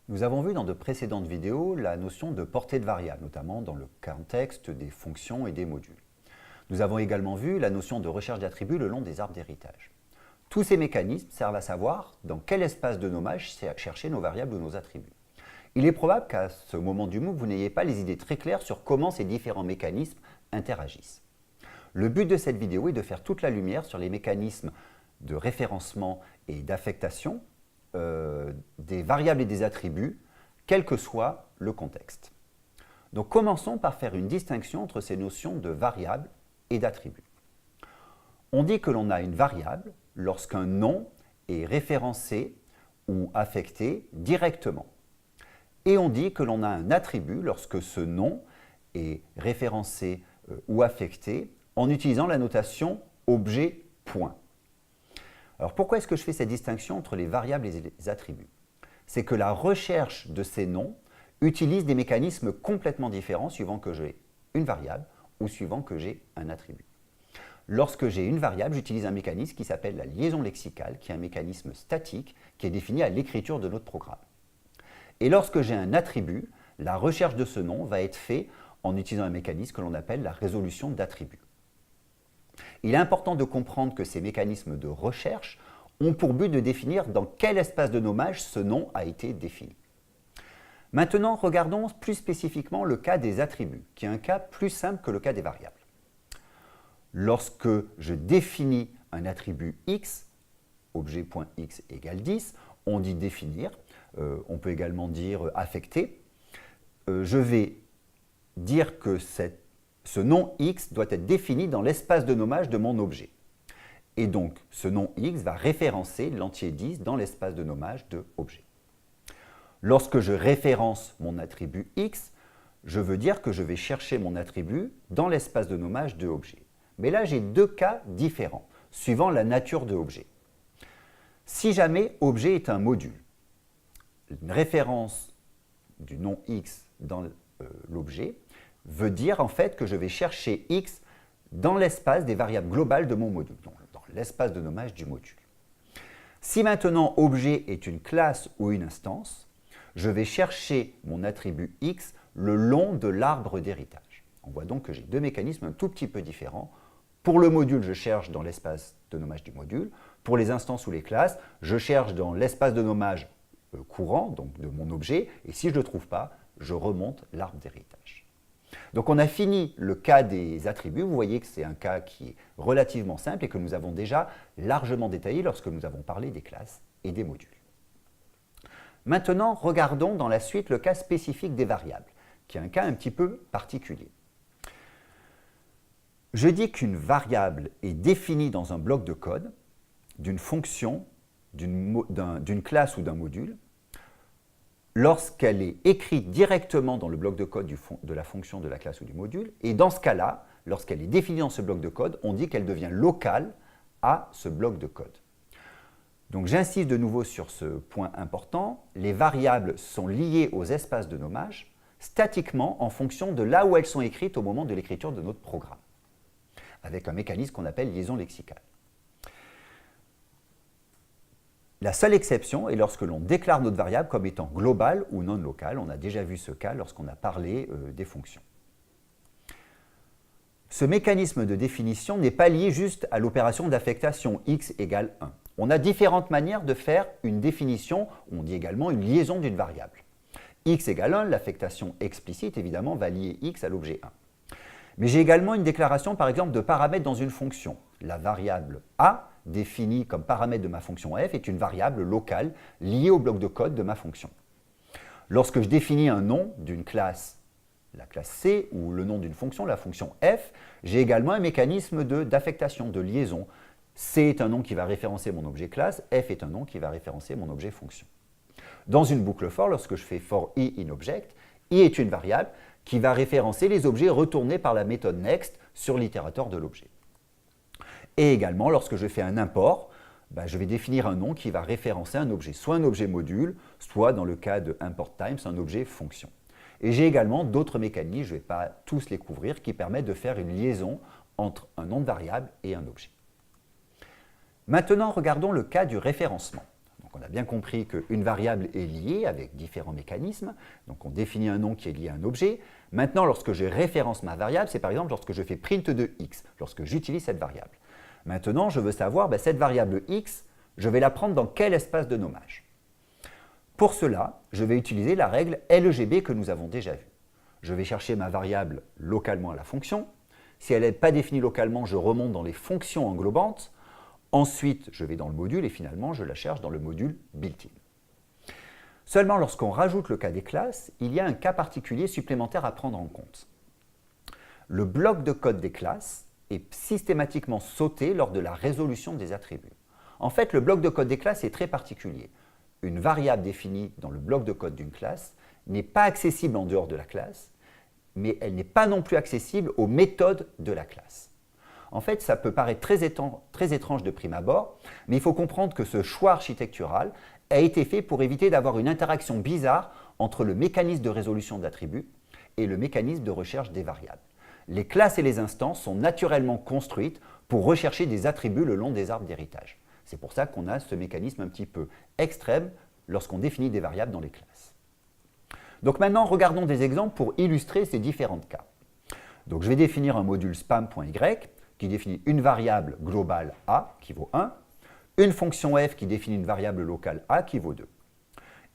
Nous avons vu dans de précédentes vidéos la notion de portée de variable, notamment dans le contexte des fonctions et des modules. Nous avons également vu la notion de recherche d'attributs le long des arbres d'héritage. Tous ces mécanismes servent à savoir dans quel espace de nommage chercher nos variables ou nos attributs. Il est probable qu'à ce moment du MOOC, vous n'ayez pas les idées très claires sur comment ces différents mécanismes interagissent. Le but de cette vidéo est de faire toute la lumière sur les mécanismes de référencement et d'affectation des variables et des attributs, quel que soit le contexte. Donc commençons par faire une distinction entre ces notions de variables et d'attributs. On dit que l'on a une variable lorsqu'un nom est référencé ou affecté directement. Et on dit que l'on a un attribut lorsque ce nom est référencé ou affecté en utilisant la notation objet point. Alors pourquoi est-ce que je fais cette distinction entre les variables et les attributs? C'est que la recherche de ces noms utilise des mécanismes complètement différents suivant que j'ai une variable ou suivant que j'ai un attribut. Lorsque j'ai une variable, j'utilise un mécanisme qui s'appelle la liaison lexicale, qui est un mécanisme statique qui est défini à l'écriture de notre programme. Et lorsque j'ai un attribut, la recherche de ce nom va être faite en utilisant un mécanisme que l'on appelle la résolution d'attributs. Il est important de comprendre que ces mécanismes de recherche ont pour but de définir dans quel espace de nommage ce nom a été défini. Maintenant, regardons plus spécifiquement le cas des attributs, qui est un cas plus simple que le cas des variables. Lorsque je définis un attribut x, objet.x égale 10, on dit définir, on peut également dire affecter. Je vais dire que ce nom x doit être défini dans l'espace de nommage de mon objet. Et donc, ce nom x va référencer l'entier 10 dans l'espace de nommage de objet. Lorsque je référence mon attribut x, je veux dire que je vais chercher mon attribut dans l'espace de nommage de objet. Mais là, j'ai deux cas différents, suivant la nature de objet. Si jamais objet est un module, une référence du nom x dans l'objet veut dire en fait que je vais chercher x dans l'espace des variables globales de mon module, donc dans l'espace de nommage du module. Si maintenant objet est une classe ou une instance, je vais chercher mon attribut x le long de l'arbre d'héritage. On voit donc que j'ai deux mécanismes un tout petit peu différents. Pour le module, je cherche dans l'espace de nommage du module. Pour les instances ou les classes, je cherche dans l'espace de nommage courant, donc de mon objet, et si je ne le trouve pas, je remonte l'arbre d'héritage. Donc on a fini le cas des attributs. Vous voyez que c'est un cas qui est relativement simple et que nous avons déjà largement détaillé lorsque nous avons parlé des classes et des modules. Maintenant, regardons dans la suite le cas spécifique des variables, qui est un cas un petit peu particulier. Je dis qu'une variable est définie dans un bloc de code d'une fonction, d'une classe ou d'un module, lorsqu'elle est écrite directement dans le bloc de code de la fonction, de la classe ou du module, et dans ce cas-là, lorsqu'elle est définie dans ce bloc de code, on dit qu'elle devient locale à ce bloc de code. Donc j'insiste de nouveau sur ce point important, les variables sont liées aux espaces de nommage statiquement en fonction de là où elles sont écrites au moment de l'écriture de notre programme, avec un mécanisme qu'on appelle liaison lexicale. La seule exception est lorsque l'on déclare notre variable comme étant globale ou non locale. On a déjà vu ce cas lorsqu'on a parlé des fonctions. Ce mécanisme de définition n'est pas lié juste à l'opération d'affectation x égale 1. On a différentes manières de faire une définition, on dit également une liaison d'une variable. X égale 1, l'affectation explicite évidemment va lier x à l'objet 1. Mais j'ai également une déclaration par exemple de paramètres dans une fonction. La variable a, définie comme paramètre de ma fonction f, est une variable locale liée au bloc de code de ma fonction. Lorsque je définis un nom d'une classe, la classe C, ou le nom d'une fonction, la fonction f, j'ai également un mécanisme d'affectation, de liaison. C est un nom qui va référencer mon objet classe, f est un nom qui va référencer mon objet fonction. Dans une boucle for, lorsque je fais for i in object, i est une variable qui va référencer les objets retournés par la méthode next sur l'itérateur de l'objet. Et également, lorsque je fais un import, je vais définir un nom qui va référencer un objet, soit un objet module, soit dans le cas de import times, un objet fonction. Et j'ai également d'autres mécanismes, je ne vais pas tous les couvrir, qui permettent de faire une liaison entre un nom de variable et un objet. Maintenant, regardons le cas du référencement. Donc, on a bien compris qu'une variable est liée avec différents mécanismes. Donc on définit un nom qui est lié à un objet. Maintenant, lorsque je référence ma variable, c'est par exemple lorsque je fais print de x, lorsque j'utilise cette variable. Maintenant, je veux savoir, cette variable x, je vais la prendre dans quel espace de nommage. Pour cela, je vais utiliser la règle LEGB que nous avons déjà vue. Je vais chercher ma variable localement à la fonction. Si elle n'est pas définie localement, je remonte dans les fonctions englobantes. Ensuite, je vais dans le module et finalement, je la cherche dans le module built-in. Seulement, lorsqu'on rajoute le cas des classes, il y a un cas particulier supplémentaire à prendre en compte. Le bloc de code des classes est systématiquement sauté lors de la résolution des attributs. En fait, le bloc de code des classes est très particulier. Une variable définie dans le bloc de code d'une classe n'est pas accessible en dehors de la classe, mais elle n'est pas non plus accessible aux méthodes de la classe. En fait, ça peut paraître très étrange de prime abord, mais il faut comprendre que ce choix architectural a été fait pour éviter d'avoir une interaction bizarre entre le mécanisme de résolution d'attributs et le mécanisme de recherche des variables. Les classes et les instances sont naturellement construites pour rechercher des attributs le long des arbres d'héritage. C'est pour ça qu'on a ce mécanisme un petit peu extrême lorsqu'on définit des variables dans les classes. Donc maintenant, regardons des exemples pour illustrer ces différents cas. Donc je vais définir un module spam.y qui définit une variable globale a qui vaut 1, une fonction f qui définit une variable locale a qui vaut 2.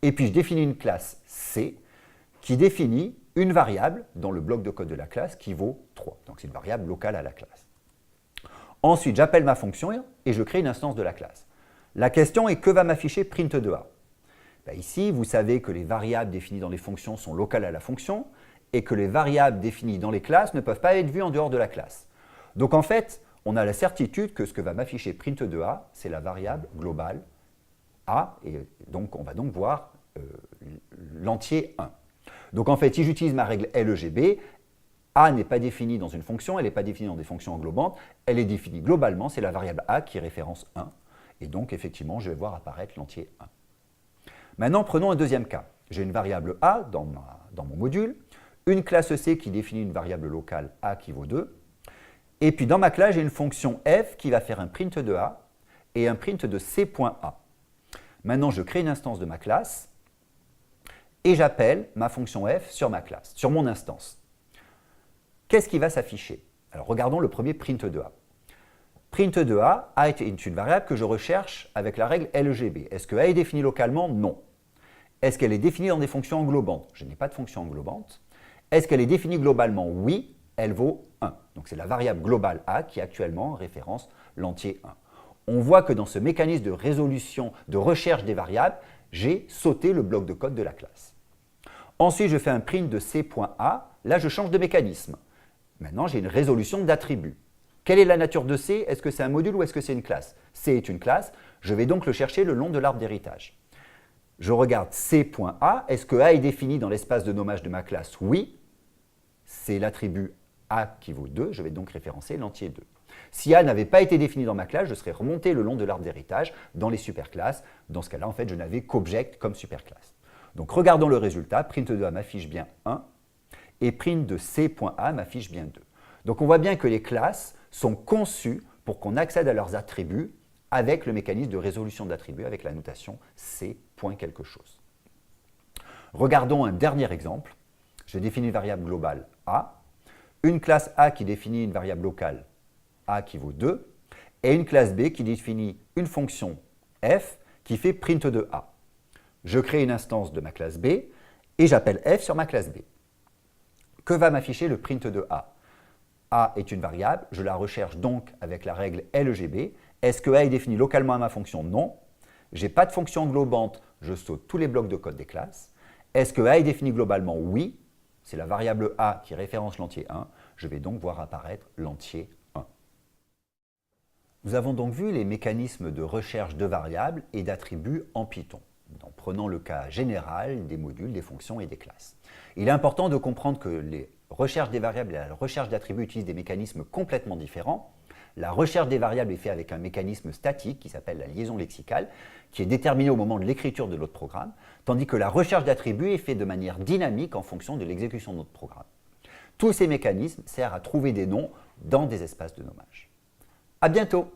Et puis je définis une classe c qui définit une variable dans le bloc de code de la classe qui vaut 3. Donc c'est une variable locale à la classe. Ensuite, j'appelle ma fonction et je crée une instance de la classe. La question est que va m'afficher print de a. Ici, vous savez que les variables définies dans les fonctions sont locales à la fonction et que les variables définies dans les classes ne peuvent pas être vues en dehors de la classe. Donc en fait, on a la certitude que ce que va m'afficher print de a, c'est la variable globale a, et donc on va donc voir l'entier 1. Donc en fait, si j'utilise ma règle LEGB, a n'est pas définie dans une fonction, elle n'est pas définie dans des fonctions englobantes, elle est définie globalement, c'est la variable a qui référence 1, et donc effectivement, je vais voir apparaître l'entier 1. Maintenant, prenons un deuxième cas. J'ai une variable a dans mon module, une classe c qui définit une variable locale a qui vaut 2, et puis dans ma classe, j'ai une fonction f qui va faire un print de a et un print de c.a. Maintenant, je crée une instance de ma classe et j'appelle ma fonction f sur ma classe, sur mon instance. Qu'est-ce qui va s'afficher? Alors regardons le premier print de a. Print de a est une variable que je recherche avec la règle LEGB. Est-ce que a est définie localement? Non. Est-ce qu'elle est définie dans des fonctions englobantes? Je n'ai pas de fonction englobante. Est-ce qu'elle est définie globalement? Oui, elle vaut 1. Donc c'est la variable globale a qui actuellement référence l'entier 1. On voit que dans ce mécanisme de résolution, de recherche des variables, j'ai sauté le bloc de code de la classe. Ensuite, je fais un print de c.a. Là, je change de mécanisme. Maintenant, j'ai une résolution d'attributs. Quelle est la nature de C? Est-ce que c'est un module ou est-ce que c'est une classe? C est une classe, je vais donc le chercher le long de l'arbre d'héritage. Je regarde C.A, est-ce que A est défini dans l'espace de nommage de ma classe? Oui, c'est l'attribut A qui vaut 2, je vais donc référencer l'entier 2. Si A n'avait pas été défini dans ma classe, je serais remonté le long de l'arbre d'héritage dans les superclasses. Dans ce cas-là, en fait, je n'avais qu'object comme superclasse. Donc regardons le résultat, print de A m'affiche bien 1 et print de C.A m'affiche bien 2. Donc on voit bien que les classes sont conçues pour qu'on accède à leurs attributs avec le mécanisme de résolution d'attributs avec la notation C. quelque chose. Regardons un dernier exemple. Je définis une variable globale A, une classe A qui définit une variable locale A qui vaut 2, et une classe B qui définit une fonction f qui fait print de A. Je crée une instance de ma classe B et j'appelle f sur ma classe B. Que va m'afficher le print de A? A est une variable, je la recherche donc avec la règle LEGB. Est-ce que A est défini localement à ma fonction? Non. Je n'ai pas de fonction englobante, je saute tous les blocs de code des classes. Est-ce que A est défini globalement? Oui. C'est la variable A qui référence l'entier 1. Je vais donc voir apparaître l'entier 1. Nous avons donc vu les mécanismes de recherche de variables et d'attributs en Python, en prenant le cas général des modules, des fonctions et des classes. Il est important de comprendre que les recherches des variables et la recherche d'attributs utilisent des mécanismes complètement différents. La recherche des variables est faite avec un mécanisme statique qui s'appelle la liaison lexicale, qui est déterminé au moment de l'écriture de notre programme, tandis que la recherche d'attributs est faite de manière dynamique en fonction de l'exécution de notre programme. Tous ces mécanismes servent à trouver des noms dans des espaces de nommage. À bientôt!